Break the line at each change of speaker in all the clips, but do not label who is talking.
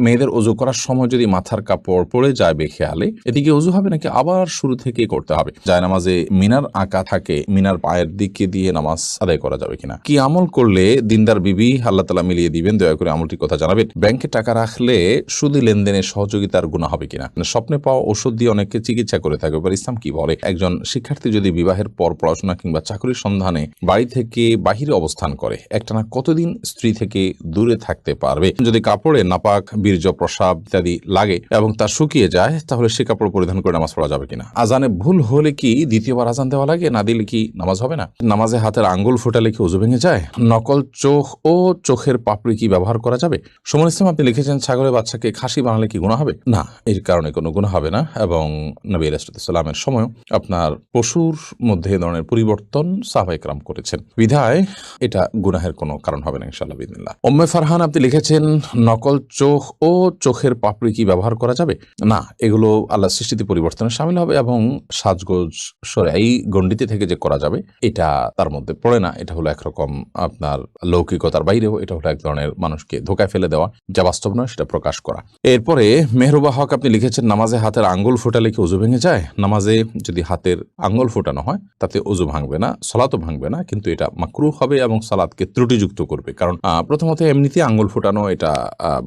মেয়েদের ওযু করার সময় যদি মাথার কাপড় পড়ে যায় বেখেয়ালে, এদিকে ওযু হবে নাকি আবার শুরু থেকে করতে হবে? জায়নামাজে মিনার আঁকা থাকে, মিনার পায়ের দিকে দিয়ে নামাজ আদায় করা যাবে কিনা? কি আমল করলে দিনদার বিবি আল্লাহ তাআলা মিলিয়ে দিবেন? দয়া করে আমলটির কথা জানাবেন। ব্যাংকে টাকা রাখলে সুদী লেনদেনে সহযোগিতার গুনাহ হবে কিনা? স্বপ্নে পাওয়া ওষুধ দিয়ে অনেকে চিকিৎসা করে থাকে, এবার ইসলাম কি বলে? একজন শিক্ষার্থী যদি বিবাহের পর পড়াশোনা কিংবা চাকরির সন্ধানে বাড়ি থেকে বাহিরে অবস্থান করে, একটানা কতদিন স্ত্রী থেকে দূরে থাকতে পারবে? যদি কাপড়ে নাপাক, বীর্য, প্রস্রাব ইত্যাদি লাগে এবং তা শুকিয়ে যায়, তাহলে সে কাপড় পরিধান করে নামাজ পড়া যাবে কিনা? আজানে ভুল হলে কি দ্বিতীয়বার আজান দেওয়া লাগে? না দিলে কি নামাজ হবে না? নামাজে হাতের আঙ্গুল ফোটালে কি ওযু ভেঙে যায়? নকল চোখ ও চোখের পাপড়ি কি ব্যবহার করা যাবে? সুমন ইসলাম আপনি লিখেছেন, ছাগলের বাচ্চাকে খাসি বানালে কি গুনাহ হবে? না, এর কারণে কোনো গুনাহ হবে না। এবং নবী আলাইহিস সালামের সময় আপনার পশুর মধ্যে এ ধরনের পরিবর্তন সাহাবায়ে কেরাম করেছেন, বিধায় এটা গুনাহের কোনো কারণ হবে না ইনশাআল্লাহ বিইذনিল্লাহ। উম্মে ফারহান আপনি লিখেছেন, নকল চোখ ও চোখের পাপড়ি কি ব্যবহার করা যাবে? না, এগুলো আল্লাহর সৃষ্টিতে পরিবর্তনে শামিল হবে এবং সাজগোজ শরঈ গণ্ডিতে থেকে যে করা যাবে এটা তার মধ্যে পড়ে না। এটা হলো একরকম আপনার লৌকিকতার বাইরেও, এটা হলো এক ধরনের মানুষকে ধোঁকায় ফেলে দেওয়া, যা বাস্তব নয় সেটা প্রকাশ করা। এরপরে মেহরুবা হক আপনি লিখেছেন, নামাজে হাতের আঙ্গুল ফোটালে কি ওযু ভেঙে যায়? নামাজে যদি হাতের আঙ্গুল ফোটানো হয় তাতে ওযু ভাঙবে না, সালাতও ভাঙবে না, কিন্তু এটা মাকরুহ হবে এবং সালাতকে ত্রুটিযুক্ত করবে। কারণ প্রথমত এমনিতে আঙ্গুল ফোটানো এটা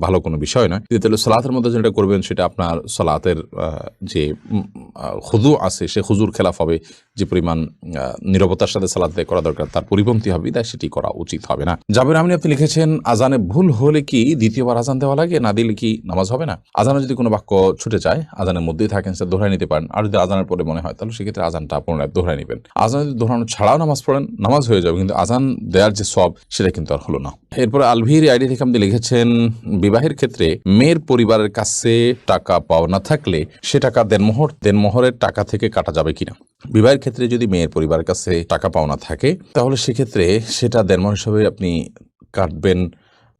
ভালো কোনো বিষয় নয়। দ্বিতীয়ত সালাতের মধ্যে যেটা করবেন সেটা আপনার সালাতের যে খুদু আছে সে খুজুর খেলাফ হবে, যে পরিমাণ নীরবতার সাথে সালাত আদায় করা দরকার তার পরিপন্থী হবে, তাই সেটি করা উচিত হবে না। জাবের আমিন আপনি লিখেছেন, আজানে ভুল হলে কি দ্বিতীয়বার আজান দেওয়া লাগে? না দিলে কি নামাজ হবে না? আজানে যদি কোনো বাক্য ছুটে যায়, আজানের মধ্যেই থাকেন, সেটা দোহরাই নিতে পারেন। আর যদি আজানের পরে মনে হয়, তাহলে সেক্ষেত্রে আজানটা পুনরায় দোহরাই নেবেন। আজান যদি দোহরানো ছাড়াও নামাজ পড়েন, নামাজ হয়ে যাবে, কিন্তু আজান দেওয়ার যে সওয়াব সেটা কিন্তু আর হলো না। এরপরে আলভির আইডি থেকে আপনি লিখেছেন, বিবাহের ক্ষেত্রে মেয়ের পরিবারের কাছে টাকা পাওনা থাকলে সে টাকা দেনমোহরের টাকা থেকে কাটা যাবে কিনা? বিবাহের ক্ষেত্রে যদি মেয়ের পরিবারের কাছে টাকা পাওনা থাকে, তাহলে সেক্ষেত্রে সেটা দেনমোহর হিসেবে আপনি কাটবেন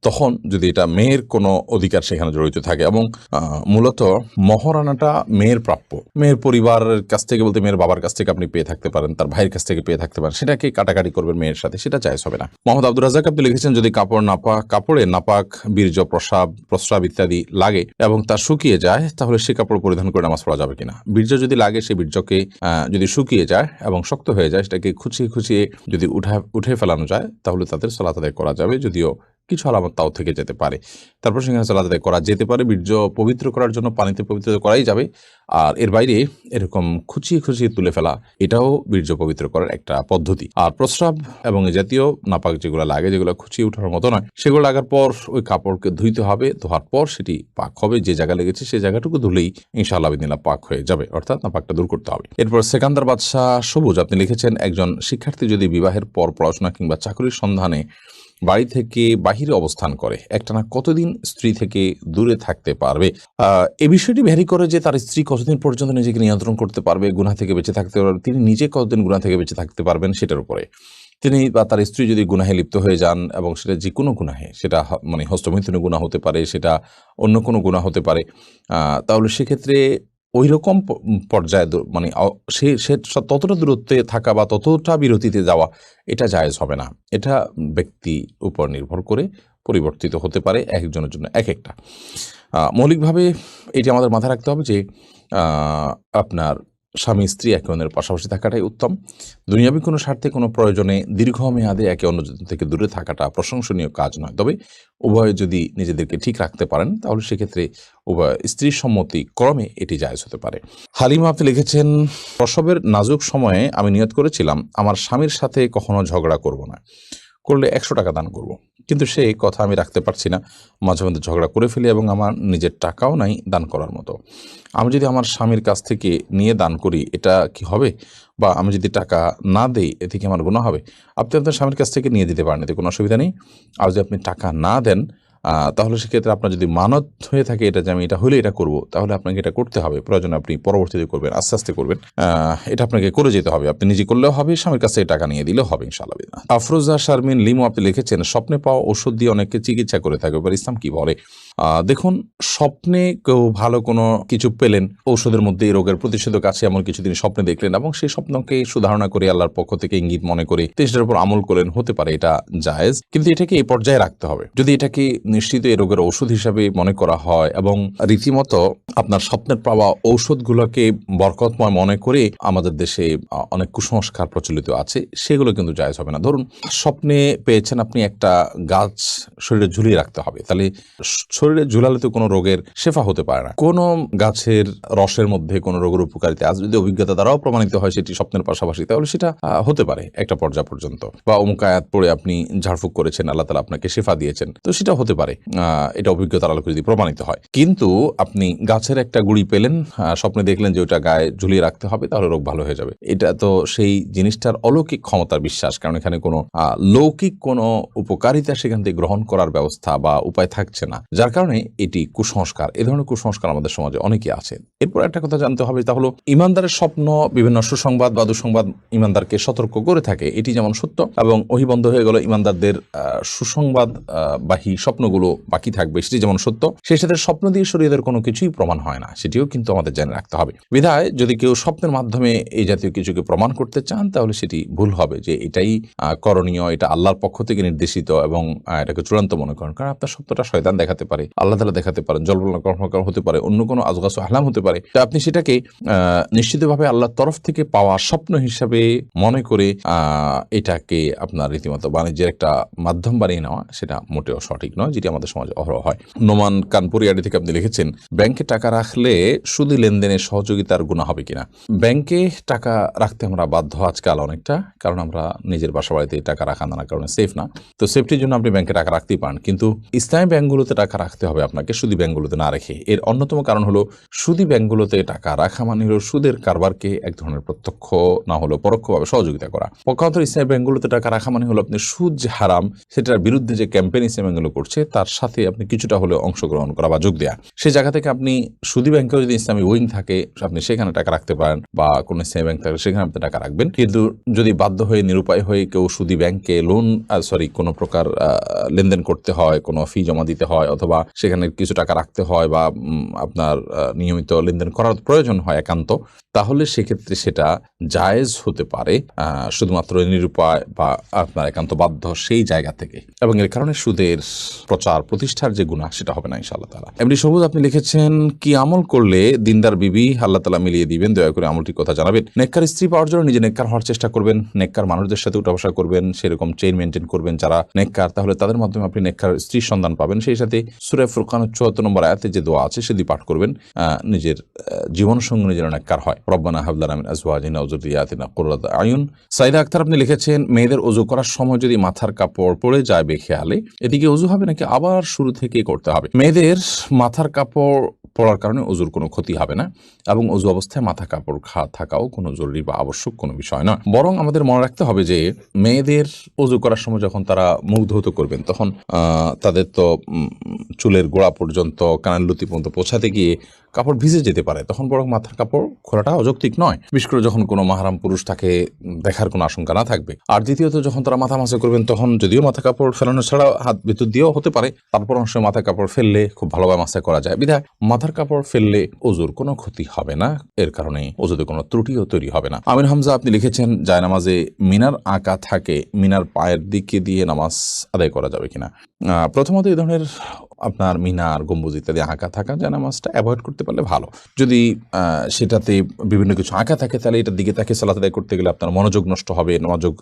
তখন যদি এটা মেয়ের কোনো অধিকার সেখানে জড়িত থাকে এবং মূলত মহারানাটা মেয়ের প্রাপ্য। মেয়ের পরিবারের কাছ থেকে বলতে মেয়ের বাবার কাছ থেকে আপনি পেয়ে থাকতে পারেন, তার ভাইয়ের কাছ থেকে পেয়ে থাকতে পারেন, সেটাকে কাটাকাটি করবেন মেয়ের সাথে, সেটা জায়েজ হবে না। মোহাম্মদ আব্দুর রাজ্জাক আপনি লিখেছেন, যদি কাপড়ে নাপাক, বীর্য, প্রস্রাব ইত্যাদি লাগে এবং তা শুকিয়ে যায়, তাহলে সে কাপড় পরিধান করে নামাজ পড়া যাবে কিনা? বীর্য যদি লাগে, সে বীর্যকে যদি শুকিয়ে যায় এবং শক্ত হয়ে যায়, সেটাকে খুঁচিয়ে যদি উঠে ফেলানো যায়, তাহলে তাদের সালাত আদায় করা যাবে, যদিও কিছু আলামত তাও থেকে যেতে পারে। তারপর সেখানে সালাত আদায় করা যেতে পারে। বীর্য পবিত্র করার জন্য পানিতে পবিত্র করাই যাবে, আর এর বাইরে এরকম খুঁচিয়ে তুলে ফেলা এটাও বীর্য পবিত্র করার একটা পদ্ধতি। আর প্রস্রাব এবং এই জাতীয় নাপাক যেগুলো লাগে, যেগুলো খুঁচিয়ে উঠানোর মতো নয়, সেগুলো লাগার পর ওই কাপড়কে ধুইতে হবে, ধোয়ার পর সেটি পাক হবে, যে জায়গা লেগেছে সেই জায়গাটুকু ধুলেই ইনশাআল্লাহ বিদিনিল্লাহ পাক হয়ে যাবে, অর্থাৎ নাপাকটা দূর করতে হবে। এরপর সেকান্দার বাদশাহ সবুজ আপনি লিখেছেন, একজন শিক্ষার্থী যদি বিবাহের পর পড়াশোনা কিংবা চাকরির সন্ধানে বাড়ি থেকে বাহিরে অবস্থান করে, একটানা কতদিন স্ত্রী থেকে দূরে থাকতে পারবে? এই বিষয়টি ভ্যারি করে যে তার স্ত্রী কতদিন পর্যন্ত নিজেকে নিয়ন্ত্রণ করতে পারবে, গুনাহ থেকে বেঁচে থাকতে পারবে, তিনি নিজে কতদিন গুনাহ থেকে বেঁচে থাকতে পারবেন সেটার উপরে। তিনি বা তার স্ত্রী যদি গুনাহে লিপ্ত হয়ে যান, এবং সেটা যে কোনো গুনাহে, সেটা মানে হস্তমৈথুনের গুনাহ হতে পারে, সেটা অন্য কোনো গুনাহ হতে পারে, তাহলে সেক্ষেত্রে ওই রকম পর্যায়ে মানে সে ততটা দূরত্বে থাকা বা ততটা বিরতিতে যাওয়া এটা জায়েজ হবে না। এটা ব্যক্তির উপর নির্ভর করে পরিবর্তিত হতে পারে, একজনের জন্য এক একটা। মৌলিকভাবে এটি আমাদের মাথায় রাখতে হবে যে আপনার স্বামী স্ত্রী একে অন্যের পাশাপাশি থাকাটাই উত্তম। দুনিয়াবী কোনো স্বার্থে কোনো প্রয়োজনে দীর্ঘমেয়াদে একে অন্য থেকে দূরে থাকাটা প্রশংসনীয় কাজ নয়। তবে উভয়ে যদি নিজেদেরকে ঠিক রাখতে পারেন, তাহলে সেক্ষেত্রে উভয় স্ত্রীর সম্মতি ক্রমে এটি জায়েজ হতে পারে। হালিমা আপনি লিখেছেন, প্রসবের নাজুক সময়ে আমি নিয়ত করেছিলাম আমার স্বামীর সাথে কখনো ঝগড়া করব না, করলে 100 টাকা দান করব, কিন্তু সেই কথা আমি রাখতে পারছি না, মাঝে মধ্যে ঝগড়া করে ফেলি এবং আমার নিজের টাকাও নাই দান করার মতো। আমি যদি আমার স্বামীর কাছ থেকে নিয়ে দান করি, এটা কি হবে? বা আমি যদি টাকা না দেই, এতে কি আমার গুনাহ হবে? আপনি আপনার স্বামীর কাছ থেকে নিয়ে দিতে পারেন, এতে কোনো অসুবিধা নেই। আর যদি আপনি টাকা না দেন, তাহলে সেক্ষেত্রে আপনার যদি মানত হয়ে থাকে এটা যে আমি এটা হলে এটা করব, তাহলে আপনাকে এটা করতে হবে। প্রয়োজনে আপনি পরবর্তীতে করবেন, আস্তে আস্তে করবেন, এটা আপনাকে করে যেতে হবে। আপনি নিজে করলেও হবে, স্বামীর কাছে টাকা নিয়ে দিলেও হবে ইনশাআল্লাহ। আফরোজা শারমিন লিমু আপনি লিখেছেন, স্বপ্নে পাওয়া ওষুধ দিয়ে অনেকে চিকিৎসা করে থাকে, এবার ইসলাম কি বলে? দেখুন, স্বপ্নে কেউ ভালো কোনো কিছু পেলেন, ঔষধের মধ্যে এই রোগের প্রতিষেধক আছে এমন কিছু তিনি স্বপ্নে দেখলেন এবং সেই স্বপ্নকে সুধারণা করে আল্লাহর পক্ষ থেকে ইঙ্গিত মনে করে সেটার উপর আমল করলেন, হতে পারে এটা জায়েজ, কিন্তু এটাকে এই পর্যায়ে রাখতে হবে। যদি এটাকে নিশ্চিত এই রোগের ঔষধ হিসাবে মনে করা হয় এবং রীতিমতো আপনার স্বপ্নের পাওয়া ঔষধগুলোকে বরকতময় মনে করে আমাদের দেশে অনেক কুসংস্কার প্রচলিত আছে, সেগুলো কিন্তু জায়েজ হবে না। ধরুন, স্বপ্নে পেয়েছেন আপনি একটা গাছ শরীরে ঝুলিয়ে রাখতে হবে, তাহলে শরীরে ঝুলালে তো কোনো রোগের শেফা হতে পারে না। কোনো গাছের রসের মধ্যে কোনো রোগের উপকারিতা আজ যদি অভিজ্ঞতা দ্বারাও প্রমাণিত হয় সেটি স্বপ্নের পাশাপাশি, তাহলে সেটা হতে পারে একটা পর্যায় পর্যন্ত। বা অমুক আয়াত পড়ে আপনি ঝাড়ফুঁক করেছেন, আল্লাহ তাআলা আপনাকে শেফা দিয়েছেন, তো সেটা হতে পারে, এটা অভিজ্ঞতার আলোকে যদি প্রমাণিত হয়। কিন্তু আপনি গাছের একটা গুঁড়ি পেলেন, স্বপ্নে দেখলেন যে ওটা গায়ে ঝুলিয়ে রাখতে হবে, তাহলে রোগ ভালো হয়ে যাবে। এটা তো সেই জিনিসটার অলৌকিক ক্ষমতার বিশ্বাস, কারণ এখানে কোনো লৌকিক কোনো উপকারিতা সেখান থেকে গ্রহণ করার ব্যবস্থা বা উপায় থাকছে না, যার কারণে এটি কুসংস্কার। এ ধরনের কুসংস্কার আমাদের সমাজে অনেকে আছে। এরপর একটা কথা জানতে হবে, তা হলো ইমানদারের স্বপ্ন বিভিন্ন সুসংবাদ বা দুঃসংবাদ ইমানদারকে সতর্ক করে থাকে, এটি যেমন সত্য, এবং ওহী বন্ধ হয়ে গেল ইমানদারদের সুসংবাদ বাহী স্বপ্নগুলো বাকি থাকবে, সেটি যেমন সত্য। সেই সাথে স্বপ্ন দিয়ে শরীয়তের কোনো কিছুই প্রমাণ হয় না, সেটিও কিন্তু আমাদের জেনে রাখতে হবে। বিধায় যদি কেউ স্বপ্নের মাধ্যমে এই জাতীয় কিছুকে প্রমাণ করতে চান, তাহলে সেটি ভুল হবে, যে এটাই করণীয়, এটা আল্লাহর পক্ষ থেকে নির্দেশিত এবং এটাকে চূড়ান্ত মনে করেন। কারণ আপনার স্বপ্নটা শয়তান দেখাতে পারে, আল্লাহ তাআলা দেখাতে পারেন, জলবল কর্মকার হতে পারে, অন্য কোনো আজগাসু আহলাম হতে পারে। তো আপনি সেটাকে নিশ্চিতভাবে আল্লাহর তরফ থেকে পাওয়া স্বপ্ন হিসাবে মনে করে এটাকে আপনার রীতিমতো বাণিজ্যের একটা মাধ্যম বানিয়ে নেওয়া, সেটা মোটেও সঠিক নয়, যেটি আমাদের সমাজে অহরহ হয়। নোমান কানপুরিয়াডি থেকে আপনি লিখেছেন, ব্যাংকে টাকা রাখলে সুদী লেনদেনের সহযোগিতার গুনাহ হবে কিনা। ব্যাংকে টাকা রাখতে আমরা বাধ্য আজকাল অনেকটা, কারণ আমরা নিজের বাসা বাড়িতে টাকা রাখা নানা কারণে সেফ না, তো সেফটির জন্য আপনি ব্যাংকে টাকা রাখতেই পারেন, কিন্তু ইসলামী ব্যাংকগুলোতে টাকা রাখতে হবে আপনাকে, সুদী ব্যাংকগুলোতে না রেখে। এর অন্যতম কারণ হলো, সুদী ব্যাংকগুলোতে টাকা রাখা মানে হলো সুদের কারবারকে এক ধরনের প্রত্যক্ষ না হলেও পরোক্ষভাবে সহযোগিতা করা। পক্ষান্তর ইসলামী ব্যাংকগুলোতে টাকা রাখা মানে হলো আপনি সুদ যে হারাম সেটার বিরুদ্ধে যে ক্যাম্পেইন ইসলামী ব্যাংকগুলো করছে তার সাথে আপনি কিছুটা হলেও অংশগ্রহণ করা বা যোগ দেওয়া। সেই জায়গা থেকে আপনি সুদী ব্যাংকেও যদি ইসলামী উইং থাকে আপনি সেখানে টাকা রাখতে পারেন, বা কোনো ইসলামী ব্যাংক থাকে সেখানে আপনি টাকা রাখবেন। কিন্তু যদি বাধ্য হয়ে নিরুপায় হয়ে কেউ সুদী ব্যাংকে কোনো প্রকার লেনদেন করতে হয়, কোনো ফি জমা দিতে হয়, অথবা সেখানে কিছু টাকা রাখতে হয়, বা আপনার নিয়মিত লেনদেন করার প্রয়োজন হয় একান্ত, তাহলে সেক্ষেত্রে সেটা জায়েজ হতে পারে শুধুমাত্র নিরুপায় বা আপনার একান্ত বাধ্য সেই জায়গা থেকে, এবং এর কারণে সুদের প্রচার প্রতিষ্ঠার যে গুনাহ সেটা হবে না ইনশাআল্লাহ তাআলা। এমনি সবুজ আপনি লিখেছেন, কি আমল করলে দিনদার বিবি আল্লাহ তাআলা মিলিয়ে দিবেন, দয়া করে আমলটির কথা জানাবেন। নেককার স্ত্রী পাওয়ার জন্য নিজে নেককার হওয়ার চেষ্টা করবেন, নেককার মানুষদের সাথে উঠা বসা করবেন, সেরকম চেইন মেনটেন করবেন যারা নেককার, তাহলে তাদের মাধ্যমে আপনি নেককার স্ত্রীর সন্ধান পাবেন। সেই সাথে সূরা ফুরকানের ৭৪ নম্বর আয়াতে যে দোয়া আছে সেটি পাঠ করবেন, নিজের জীবন সঙ্গী যেন নেককার হয়। রব্বানা হাব লানা মিন আজওয়াজিনা ওয়া যুররিয়াতিনা কুররাতা আয়ুন। সাইদা আক্তার আপনি লিখেছেন, মেয়েদের ওযু করার সময় যদি মাথার কাপড় পড়ে যায় বেখেয়ালে, এদিকে ওযু হবে নাকি আবার শুরু থেকে করতে হবে? মেয়েদের মাথার কাপড় পড়ার কারণে ওযুর কোনো ক্ষতি হবে না, এবং ওযু অবস্থায় মাথা কাপড় থাকাও কোনো জরুরি বা আবশ্যক কোনো বিষয় নয়। বরং আমাদের মনে রাখতে হবে যে মেয়েদের ওযু করার সময় যখন তারা মুখ ধৌত করবেন, তখন তাদের তো চুলের গোড়া পর্যন্ত, কানের লতি পর্যন্ত পৌঁছাতে গিয়ে কাপড় ভিজে যেতে পারে, তখন বরং মাথার কাপড় খোলাটা অযৌক্তিক নয়, বিশেষ করে যখন কোনো মাহরাম পুরুষ তাকে দেখার কোনো আশঙ্কা না থাকবে। আর দ্বিতীয়ত, যখন তারা মাথা মাসা করবেন তখন যদিও মাথা কাপড় ফেলানো ছাড়া হাত ভিতর দিয়েও হতে পারে, তারপর অংশ মাথা কাপড় ফেললে খুব ভালোভাবে মাসা করা যায়, বিধায় মাথার কাপড় ফেললে ওযুর কোনো ক্ষতি হবে না, এর কারণে ওযুতে কোনো ত্রুটিও তৈরি হবে না। আমির হামজা আপনি লিখেছেন, জায়নামাজে মিনার আঁকা থাকে, মিনার পায়ের দিকে দিয়ে নামাজ আদায় করা যাবে কিনা। প্রথমত এই ধরনের আপনার মিনার, গম্বুজ ইত্যাদি আঁকা থাকা জায়নামাজটা অ্যাভয়েড করতে পারলে ভালো। যদি সেটাতে বিভিন্ন কিছু আঁকা থাকে, তাহলে এটার দিকে তাকে সালাত আদায় করতে গেলে আপনার মনোযোগ নষ্ট হবে, মনোযোগ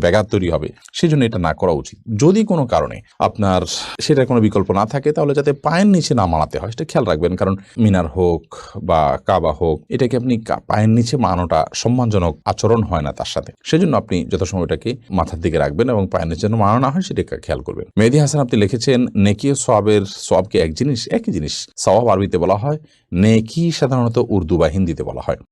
ব্যাঘাত তৈরি হবে, সেই জন্য এটা না করা উচিত। যদি কোনো কারণে আপনার সেটার কোনো বিকল্প না থাকে, তাহলে যাতে পায়ের নিচে না মানাতে হয় সেটা খেয়াল রাখবেন, কারণ মিনার হোক বা কাবা হোক, এটাকে আপনি পায়ের নিচে মানানোটা সম্মানজনক আচরণ হয় না তার সাথে, সেজন্য আপনি যথাসময় এটাকে মাথার দিকে রাখবেন এবং পায়ের নিচে যেন মানানো না হয় সেটাকে খেয়াল করবেন। মেহেদী হাসান আপনি লিখেছেন, নেকি ও সওয়াবের সওয়াব কি এক জিনিস? একই জিনিস। সওয়াব আরবিতে বলা হয় নেকি, সাধারণত উর্দু বা হিন্দিতে বলা হয়।